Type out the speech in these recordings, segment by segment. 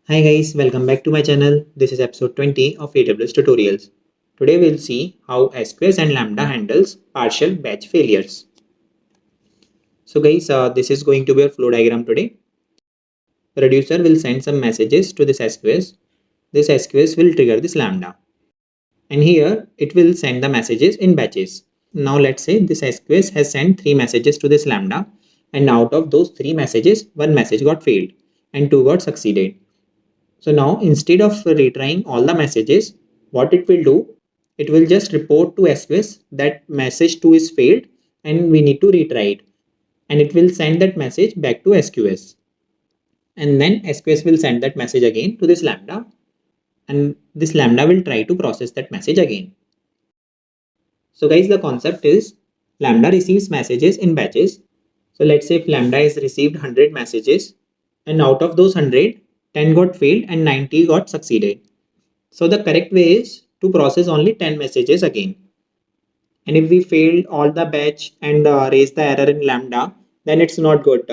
Hi guys, welcome back to my channel. This is episode 20 of AWS tutorials. Today we'll see how SQS and Lambda handles partial batch failures. So guys, this is going to be a flow diagram today. Reducer will send some messages to this SQS. This SQS will trigger this Lambda. And here it will send the messages in batches. Now let's say this SQS has sent 3 messages to this Lambda, and out of those 3 messages, one message got failed and 2 got succeeded. So now instead of retrying all the messages, what it will do, it will just report to SQS that message 2 is failed and we need to retry it. And it will send that message back to SQS. And then SQS will send that message again to this Lambda. And this Lambda will try to process that message again. So guys, the concept is Lambda receives messages in batches. So let's say if Lambda has received 100 messages and out of those 100, 10 got failed and 90 got succeeded. So the correct way is to process only 10 messages again. And if we failed all the batch and raise the error in Lambda, then it's not good.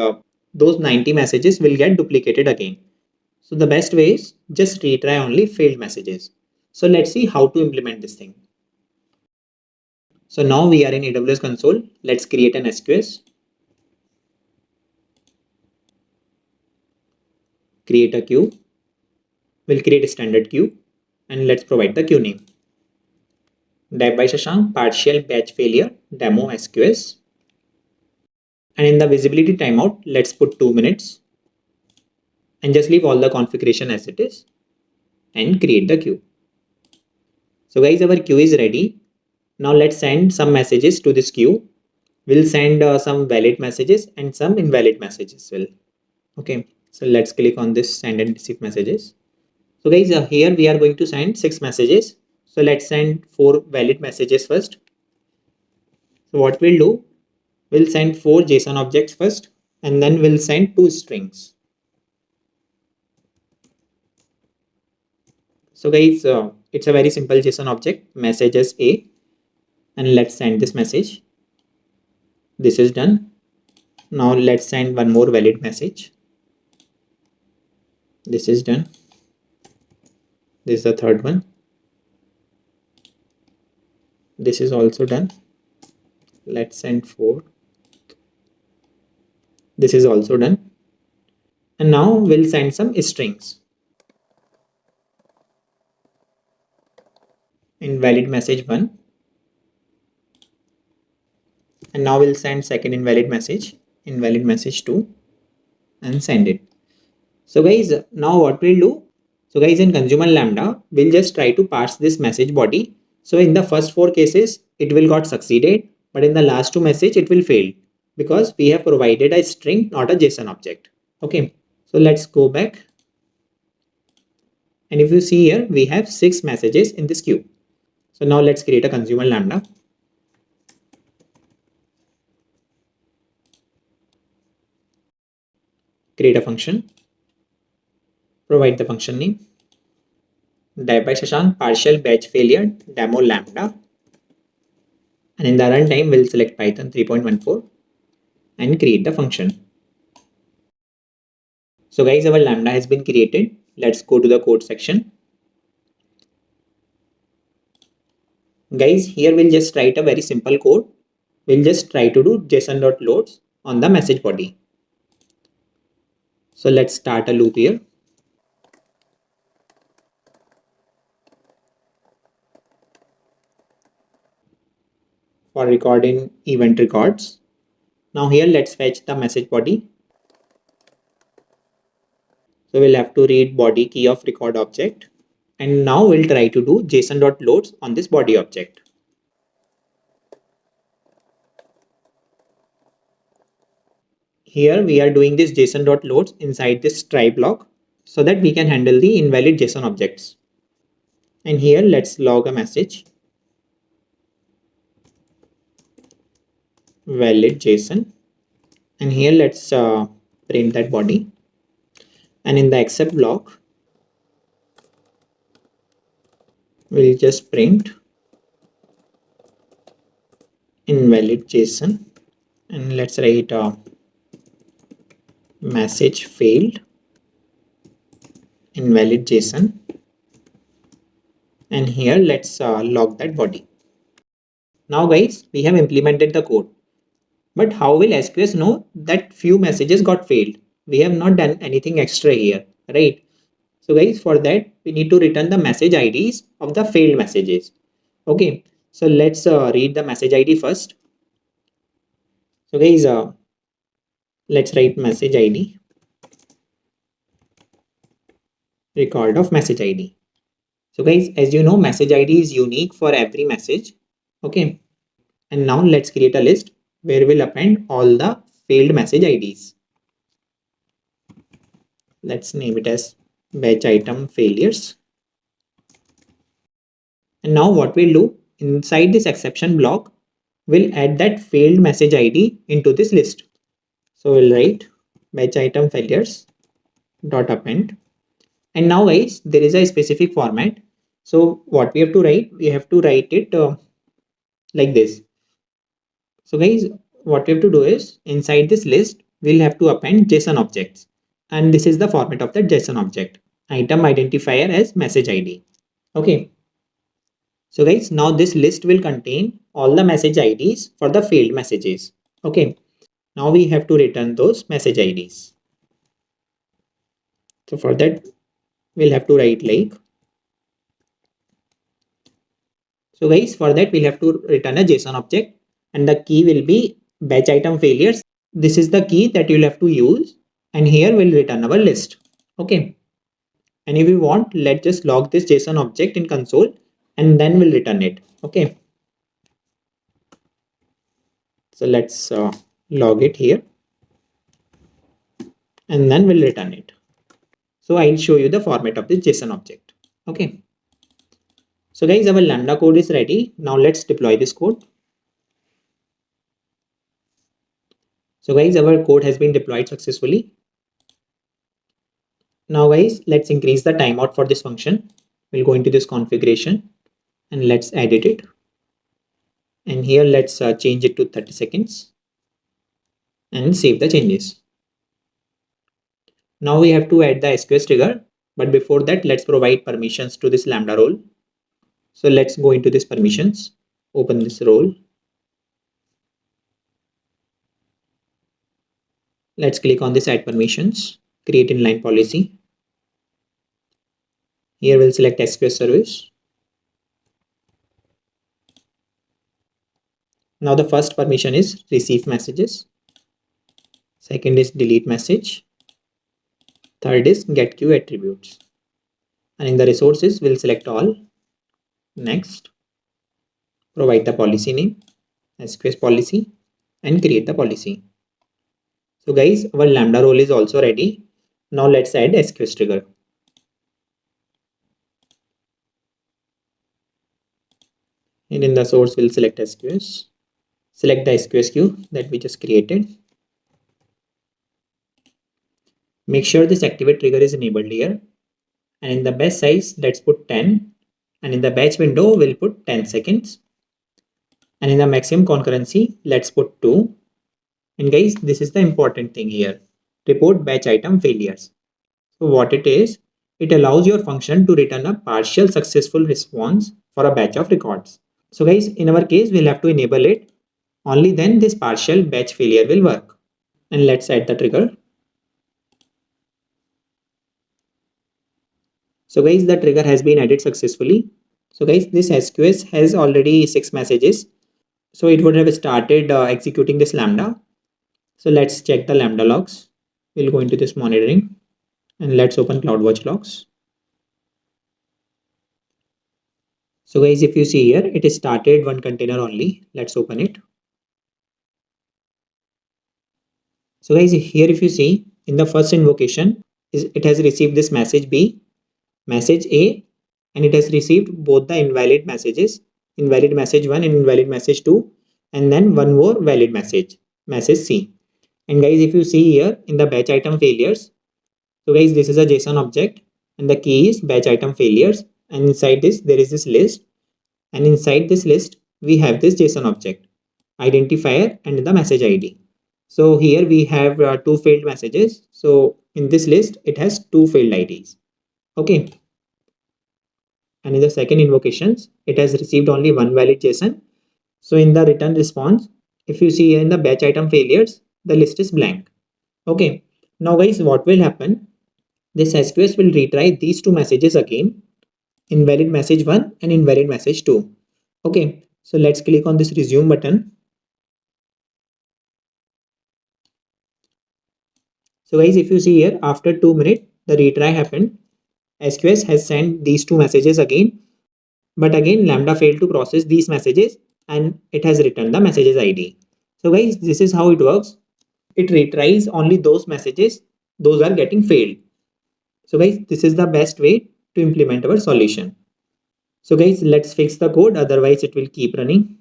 Those 90 messages will get duplicated again. So the best way is just retry only failed messages. So let's see how to implement this thing. So now we are in AWS console. Let's create an SQS. Create a queue. We'll create a standard queue and let's provide the queue name. Dev by Shashank, partial batch failure, demo SQS. And in the visibility timeout, let's put 2 minutes and just leave all the configuration as it is and create the queue. So guys, our queue is ready. Now let's send some messages to this queue. We'll send some valid messages and some invalid messages. Okay, so let's click on this send and receive messages. So guys, here we are going to send 6 messages. So let's send 4 valid messages first. So what we'll do, we'll send 4 JSON objects first and then we'll send 2 strings. So guys, it's a very simple JSON object, messages A, and let's send this message. This is done. Now let's send one more valid message. This is done. This is the third one. This is also done. Let's send 4. This is also done. And now we'll send some strings. Invalid message 1. And now we'll send second invalid message 2, and send it. So guys, now what we'll do, so guys, in consumer Lambda, we'll just try to parse this message body. So in the first 4 cases, it will got succeeded, but in the last 2 message, it will fail because we have provided a string, not a JSON object. Okay, so let's go back. And if you see here, we have 6 messages in this queue. So now let's create a consumer Lambda. Create a function. Provide the function name. Dev by Shashank, partial batch failure, demo Lambda. And in the runtime, we'll select Python 3.14 and create the function. So guys, our Lambda has been created. Let's go to the code section. Guys, here we'll just write a very simple code. We'll just try to do json.loads on the message body. So let's start a loop here. For recording event records. Now here let's fetch the message body. So we'll have to read body key of record object. And now we'll try to do json.loads on this body object. Here we are doing this json.loads inside this try block so that we can handle the invalid JSON objects. And here let's log a message valid JSON, and here let's print that body, and in the accept block we'll just print invalid JSON, and let's write message failed invalid JSON, and here let's log that body. Now guys, we have implemented the code, but how will SQS know that few messages got failed? We have not done anything extra here, right? So guys, for that we need to return the message IDs of the failed messages. Okay, so let's read the message ID first. So guys, let's write message ID, record of message ID. So guys, as you know, message ID is unique for every message. Okay, and now let's create a list where we'll append all the failed message IDs. Let's name it as batch item failures. And now what we'll do inside this exception block, we'll add that failed message ID into this list. So we'll write batch item failures dot append. And now guys, there is a specific format. So what we have to write, we have to write it like this. So guys, what we have to do is inside this list, we'll have to append JSON objects. And this is the format of that JSON object. Item identifier as message ID. Okay. So guys, now this list will contain all the message IDs for the failed messages. Okay. Now we have to return those message IDs. So for that, we'll have to write like. So guys, for that, we'll have to return a JSON object and the key will be batch item failures. This is the key that you'll have to use. And here we'll return our list. Okay. And if we want, let's just log this JSON object in console and then we'll return it. Okay. So let's log it here and then we'll return it. So I'll show you the format of this JSON object. Okay. So guys, our Lambda code is ready. Now let's deploy this code. So guys, our code has been deployed successfully. Now guys, let's increase the timeout for this function. We'll go into this configuration and let's edit it. And here let's change it to 30 seconds and save the changes. Now we have to add the SQS trigger, but before that, let's provide permissions to this Lambda role. So let's go into this permissions, open this role. Let's click on this add permissions, create inline policy. Here we'll select SQS service. Now the first permission is receive messages. Second is delete message. Third is get queue attributes. And in the resources, we'll select all. Next, provide the policy name, SQS policy, and create the policy. So guys, our Lambda role is also ready. Now let's add SQS trigger. And in the source, we'll select SQS. Select the SQS queue that we just created. Make sure this activate trigger is enabled here. And in the batch size, let's put 10. And in the batch window, we'll put 10 seconds. And in the maximum concurrency, let's put 2. And guys, this is the important thing here. Report batch item failures. So what it is, it allows your function to return a partial successful response for a batch of records. So guys, in our case, we'll have to enable it. Only then this partial batch failure will work. And let's add the trigger. So guys, the trigger has been added successfully. So guys, this SQS has already 6 messages. So it would have started executing this Lambda. So let's check the Lambda logs. We'll go into this monitoring and let's open CloudWatch logs. So guys, if you see here, it is started one container only. Let's open it. So guys, here if you see in the first invocation, it has received this message B, message A, and it has received both the invalid messages, invalid message 1 and invalid message 2, and then one more valid message, message C. And guys, if you see here in the batch item failures, so guys, this is a JSON object and the key is batch item failures, and inside this there is this list, and inside this list we have this JSON object, identifier and the message ID. So here we have 2 failed messages. So in this list it has 2 failed IDs. Okay, and in the second invocations, it has received only one valid JSON. So in the return response, if you see here in the batch item failures, the list is blank. Okay, now guys, what will happen? This SQS will retry these two messages again, invalid message 1 and invalid message 2. Okay, so let's click on this resume button. So guys, if you see here, after 2 minutes, the retry happened. SQS has sent these two messages again, but again Lambda failed to process these messages and it has returned the messages ID. So guys, this is how it works. It retries only those messages, those are getting failed. So guys, this is the best way to implement our solution. So guys, let's fix the code, otherwise it will keep running.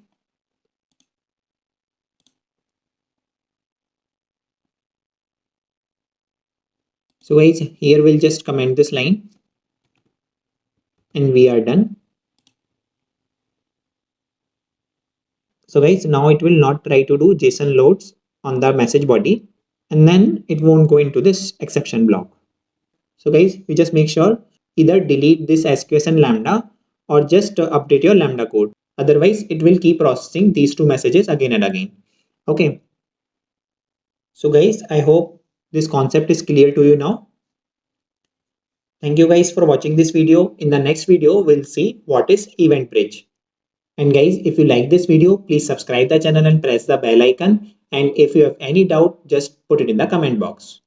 So guys, here we'll just comment this line and we are done. So guys, now it will not try to do JSON loads on the message body and then it won't go into this exception block. So guys, you just make sure either delete this SQS and Lambda or just update your Lambda code. Otherwise, it will keep processing these two messages again and again. Okay. So guys, I hope this concept is clear to you now. Thank you guys for watching this video. In the next video, we'll see what is event bridge. And guys, if you like this video, please subscribe the channel and press the bell icon. And if you have any doubt, just put it in the comment box.